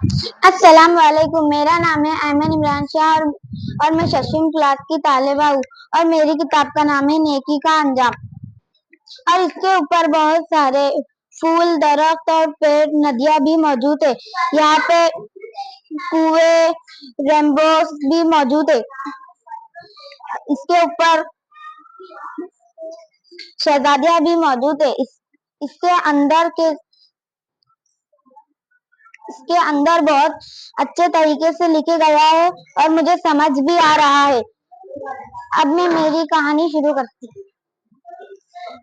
अस्सलाम वालेकुम। मेरा नाम है ऐमन इमरान शाह और मैं छठवीं क्लास की तालिबा हूँ और मेरी किताब का नाम है नेकी का अंजाम। और इसके ऊपर बहुत सारे फूल, दरख्त और पेड़, नदियाँ भी मौजूद है। यहाँ पे कुएं, रेनबोस भी मौजूद है। इसके ऊपर शहजादियाँ भी मौजूद है। इसके अंदर के इसके अंदर बहुत अच्छे तरीके से लिखे गया है और मुझे समझ भी आ रहा है। अब मैं मेरी कहानी शुरू करती हूँ।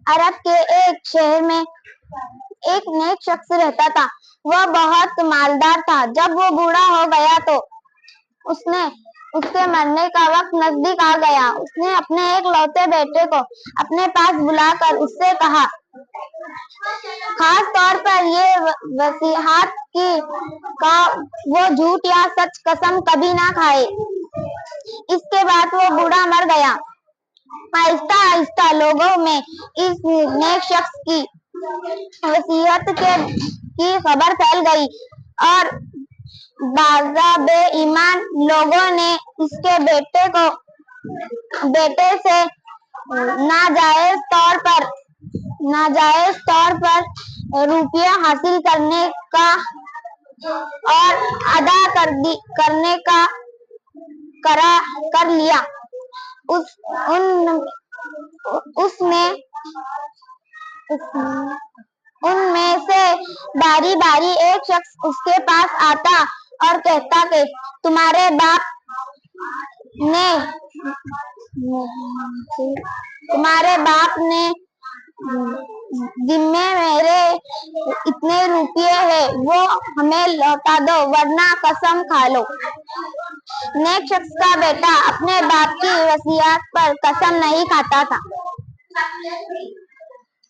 अरब के एक शहर में एक नेक शख्स रहता था। वह बहुत मालदार था। जब वो बूढ़ा हो गया तो उसने उसके मरने का वक्त नजदीक आ गया। उसने अपने एक लौते बेटे को अपने पास बुलाकर उससे कहा, खास तौर पर ये वसीयत की का वो झूठ या सच कसम कभी ना खाए। इसके बाद वो बूढ़ा मर गया। आहिस्ता आहिस्ता लोगों में इस नेक शख्स की वसीयत की खबर फैल गई और बाज़ा बेईमान लोगों ने इसके बेटे से नाजायज तौर पर रुपया हासिल करने का और अदा करने का करा कर लिया। उस उन उसमें उनमें से बारी बारी एक शख्स उसके पास आता और कहता कि तुम्हारे बाप ने जिम्मे मेरे इतने रुपये हैं, वो हमें लौटा दो वरना कसम खा लो। नेक शख्स का बेटा अपने बाप की वसीयत पर कसम नहीं खाता था।